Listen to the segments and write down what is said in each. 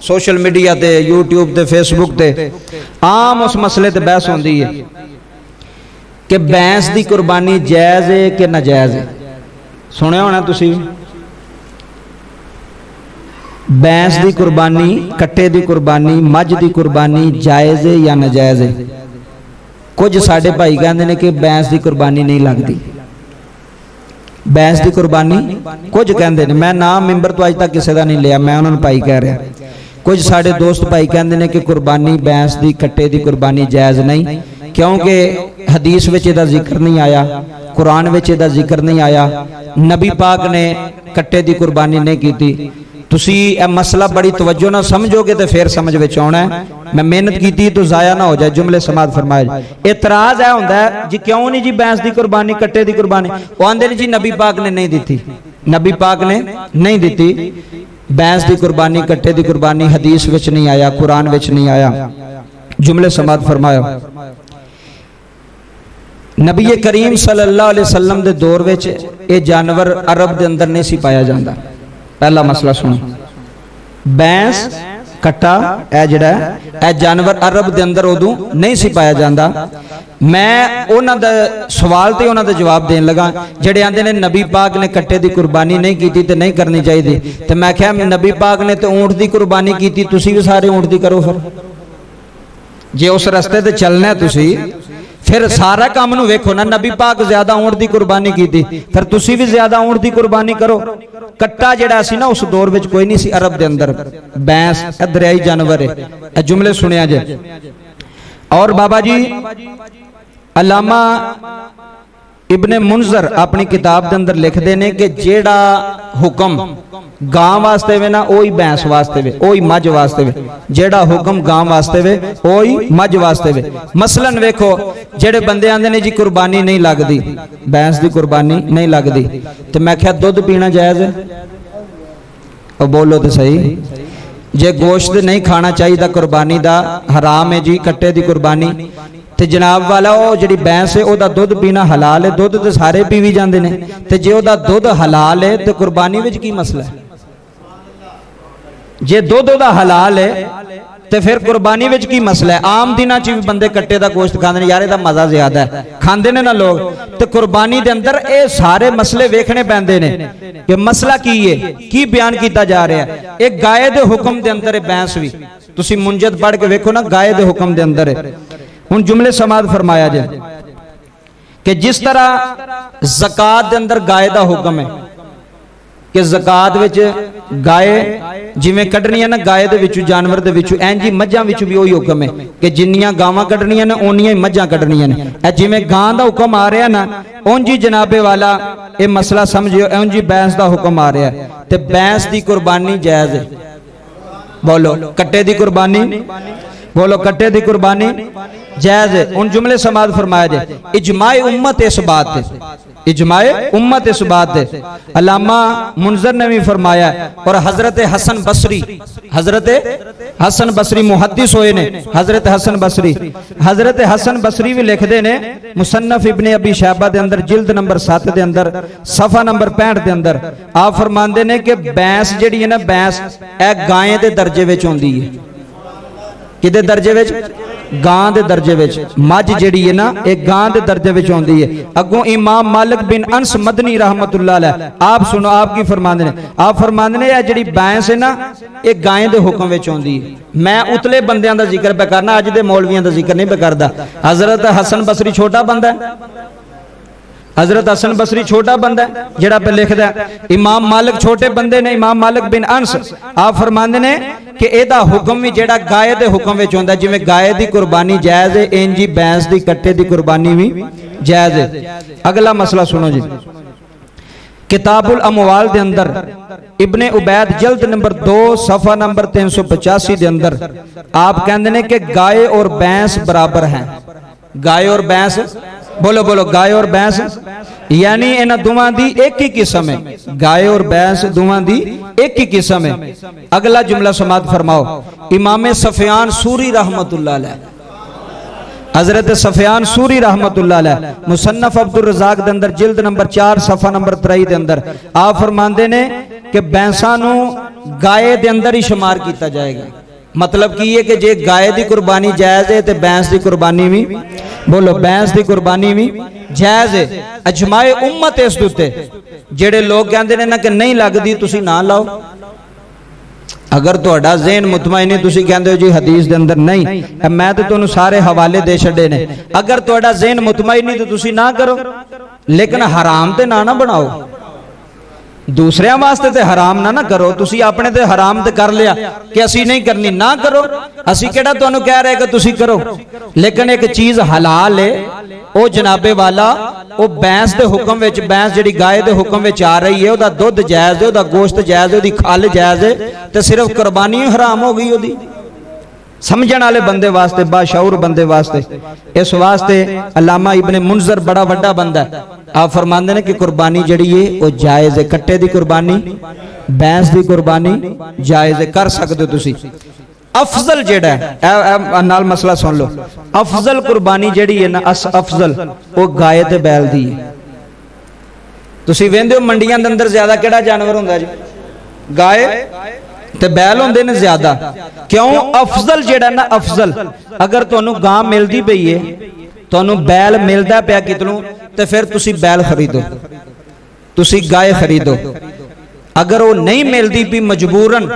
Social media ते YouTube ते Facebook ते आम उस मसले ते बहस होंदी है कि भैंस की कुर्बानी जायज़ है कि नाजायज़ है। सुनिया होना तुसी, भैंस की कुर्बानी, कट्टे की कुर्बानी, मझ की कुर्बानी जायज़ है या नाजायज़ है। कुछ साडे भाई कहते हैं कि भैंस की कुर्बानी नहीं लगती, भैंस की कुर्बानी कुछ कहते हैं, मैं नाम मिंबर तो अज तक किसी का नहीं लिया, मैं उन्होंने भाई कह रहा। कुछ साडे दोस्त भाई कहते हैं कि कुर्बानी भैंस की, कट्टे की कुर्बानी जायज़ नहीं, क्योंकि हदीस विच इहदा जिक्र नहीं आया, कुरान विच इहदा जिक्र नहीं आया, नबी पाक ने कट्टे की कुर्बानी नहीं की। तुसी यह मसला बड़ी तवज्जो ना समझोगे तो फिर समझ में आना है। मैं मेहनत की तो जाया ना हो जाए, जुमले समात फरमाए। एतराज है होंदा है जी क्यों नहीं जी भैंस की कुर्बानी, कट्टे की कुर्बानी, वो आंदे ने जी नबी पाक ने नहीं दी, नबी पाक ने नहीं दी भैंस की कुर्बानी, कट्टे की कुर्बानी, हदीस विच नहीं आया, कुरान विच नहीं आया। जुमले समात फरमाया। नबी करीम सल्लल्लाहु अलैहि वसल्लम के दौर विच ये जानवर अरब के अंदर नहीं सी पाया जाता। पहला मसला सुनो, भैंस, कट्टा है जिहड़ा है जानवर अरब के अंदर उदों नहीं सी पाया जाता। मैं उन्हां दा सवाल ते उन्हां दा जवाब देन लगा जिहड़े आंदे ने नबी पाक ने कट्टे की कुर्बानी नहीं की ते नहीं करनी चाहिए, तो मैं क्या नबी पाक ने तो ऊंट की कुर्बानी की, तुसी भी सारे ऊंट की करो। फिर जे उस रस्ते ते चलना है तुसी, फिर सारा काम नूं वेखो ना, नबी पाक ज्यादा ऊंट की कुर्बानी की, फिर तुसी भी ज्यादा ऊंट की कुर्बानी करो। कट्टा जिहड़ा सी ना उस दौर विच कोई नहीं सी अरब दे अंदर, भैंस दरियाई जानवर है। जुमले सुनिया जे। और बाबा जी अल्लामा इब्ने मुंजर अपनी किताब के अंदर लिखते हैं कि जेड़ा हुक्म गां वास्ते वे ना वही भैंस वास्ते वे, वही मझ वास्ते वे, जेड़ा हुक्म गां वास्ते वे वही मझ वास्ते वे। मसलन वेखो जेड़े बंदे आंदे ने जी कुर्बानी नहीं लगती, भैंस की कुर्बानी नहीं लगती, तो मैं क्या दुध पीना जायज़ है? और बोलो तो सही, जे गोश्त नहीं खाना चाहिए कुर्बानी का हराम है जी, कट्टे की कुर्बानी, तो जनाब वाला वो जी भैंस है वह दुध पीना हलाल है, दुध तो सारे पी भी जाते हैं, तो जे वह दुध हलाल है तो कुर्बानी में की मसला है? जे दुध वह हलाल है तो फिर कुर्बानी में की मसला है? आम दिनों च भी बंदे कट्टे का गोश्त खाते हैं, यार इसका मजा ज्यादा है, खाते हैं ना लोग, तो कुर्बानी के अंदर ये सारे मसले वेखने पैंदे ने कि मसला की है, की बयान किया जा रहा है। एक गाय के हुक्म के अंदर है, भैंस भी तुसी मुंजत पढ़ के वेखो ना, गाय के हुक्म के अंदर है। हुण जुमले समात फरमाया जाए कि जिस तरह ज़कात के अंदर गाय का हुक्म है कि ज़कात विच गाय जिवें कढ़नी है ना, गाय दे विचों जानवर दे विचों इंज ही मझां विच भी वही हुक्म है कि जिन्नियां गावां कढ़नियां ने उन्नियां ही मझां कढ़नियां ने। जिवें गां दा हुक्म आ रहा ना, उंज ही जनाबे वाला ये मसला समझियो, उंज ही भैंस दा हुक्म आ रहा है, ते भैंस दी कुर्बानी जायज़ है। बोलो कट्टे दी कुर्बानी, बोलो कट्टे दी कुर्बानी जायज़ है। उन जुमले समात फरमाया जाए। इजमाए उम्मत इस बात है, इजमाए उम्मत इस बात है। अल्लामा मुंजर ने भी फरमाया, और हजरत हसन बसरी, हजरत हसन बसरी मुहद्दिस होए ने, हजरत हसन बसरी, हजरत हसन बसरी भी लिखते ने मुसन्नफ इब्ने अबी शैबा के अंदर जिल्द नंबर 7 के अंदर सफा नंबर 65 के अंदर आप फरमाते ने कि भैंस जिहड़ी है ना, भैंस ए गाय के दर्जे विच आउंदी है। किदे दर्जे विच? गां दे दर्जे विच। मझ जिहड़ी है ना एक गां दे दर्जे विच आउंदी है। अगों इमाम मालिक बिन अनस मदनी रहमतुल्लाह अलैह आप सुनो, आप की फरमांदे ने, आप फरमांदे ने जिहड़ी भैंस है ना ये गाय दे हुक्म विच आउंदी है। मैं उतले बंदियां दा जिक्र पे करना, अज दे मौलवियां दा जिक्र नहीं पे करदा। हजरत हसन बसरी छोटा बंदा है, हजरत हसन बसरी छोटा बंदा है जेड़ा पे लिखदा है। इमाम मालिक छोटे बंदे ने, इमाम मालिक बिन अनस आप फरमांदे ने कि एदा हुक्म भी जेड़ा गाय दे हुक्म विच होंदा, जिवें गाय दी कुर्बानी जायज़ है इंज ही भैंस दी कट्टे दी कुर्बानी भी जायज़ है। अगला मसला सुनो जी, किताबुल अमवाल दे अंदर इब्ने उबैद जल्द नंबर 2 सफा नंबर 385 के अंदर आप कहते हैं कि गाय और भैंस बराबर हैं। गाय और भैंस, बोलो बोलो, गाय और भैंस यानी इन्हां दोवां दी एक ही किस्म है। गाय और भैंस दोवां दी एक ही किस्म है। अगला जुमला समात फरमाओ। इमाम सफियान सूरी रहमतुल्लाह अलैह हजरत सफियान सूरी रहमतुल्लाह अलैह मुसन्नफ अब्दुल रज़ाक दे अंदर जिल्द नंबर 4 सफ़ा नंबर 23 दे अंदर आप फरमांदे ने कि बैंसां नूं गाय दे अंदर ही शुमार किया जाएगा। मतलब की है कि जे गाय की कुर्बानी जायज़ है तो बैंस की कुर्बानी भी, बोलो बैंस की कुर्बानी भी जायज़ है। अजमाए उम्मत इस उत्ते जेड़े लोग कहते हैं ना कि नहीं लगती तुसी ना लाओ। अगर तुहाडा ज़हन मुतमईन है, तुसी कहंदे हो जी हदीस दे अंदर नहीं, मैं तो तुहानू सारे हवाले दे छड़े ने। अगर तुहाडा ज़हन मुतमईन नहीं तो तुसी ना करो, लेकिन हराम ते ना बनाओ। दूसरिया वास्ते ते हराम ना करो, तुसी अपने ते हराम ते कर लिया कि असी नहीं करनी, ना करो। असी केड़ा तुहानू कह रहे कि तुसी करो, लेकिन एक चीज हलाल है ओ जनाबे वाला ओ बैंस दे हुक्म विच, बैंस जिहड़ी गाय दे हुक्म विच आ रही है, ओदा दुध जायज़ है, ओदा गोश्त जायज़ है, ओदी खल जायज़ है, ते सिर्फ कुर्बानी ही हराम हो गई ओदी। समझण वाले बंदे वास्ते, बाशऊर बंदे वास्ते। इस वास्ते अल्लामा इब्ने मुंज़र बड़ा वड्डा बंदा है, आप फरमाते हैं कि कुर्बानी जड़ी है वो जायज़ है। कट्टे की कुर्बानी, बैंस की कुर्बानी जायज़ है, कर सकते हो तुसी। अफजल जेड़ा है नाल मसला सुन लो, अफजल कुर्बानी जड़ी है ना, अफजल वो गाय ते बैल दी है। तुसी वेंदे हो मंडियां दे अंदर ज्यादा केड़ा जानवर हुंदा जी? गाय ते बैल होंदे ने ज्यादा। क्यों? अफजल जेड़ा ना, अफजल अगर तुहानू गां मिलदी पई है, तुहानू बैल मिलदा पिया कितनों, तो फिर तुसी बैल खरीदो, तुसी गाय खरीदो। अगर वो नहीं मिलती पी मजबूरन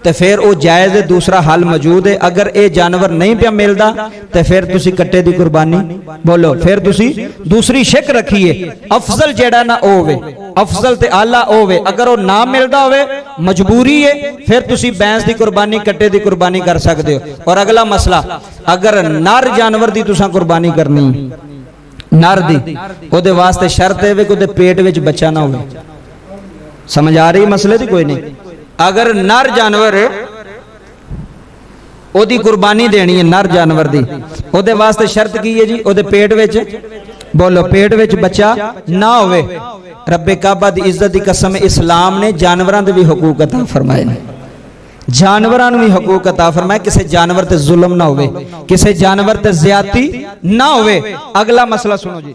तो फिर वो जायज़ है, दूसरा हल मौजूद है। अगर ये जानवर नहीं पिया मिलता तो फिर तुसी कट्टे की कुर्बानी, बोलो फिर तुसी दूसरी शिक रखिए। अफजल जेड़ा ना होवे, अफजल ते आला होवे। अगर वो ना मिलता होवे, मजबूरी है, फिर तुसी बैंस की कुर्बानी, कट्टे की कुर्बानी कर सकते हो। और अगला मसला, अगर नर जानवर की तुसां कुर्बानी करनी, नर दी, ओदे वास्ते शर्त है कि पेट विच बच्चा ना हो। समझ आ रही मसले की? कोई नहीं। अगर नर जानवर ओदी कुर्बानी देनी है, नर जानवर दी, ओदे वास्ते शर्त की है जी? ओदे पेट विच, बोलो पेट विच बच्चा ना होवे। रब्बे काबा दी इज्जत दी कसम, इस्लाम ने जानवरां दे भी हुकूक अता फरमाए ने, जानवरां नूं भी हुकूक अता फरमाए। किसी जानवर ते जुल्म ना होवे, किसी जानवर ते ज़्यादती ना होवे। अगला मसला सुनो जी।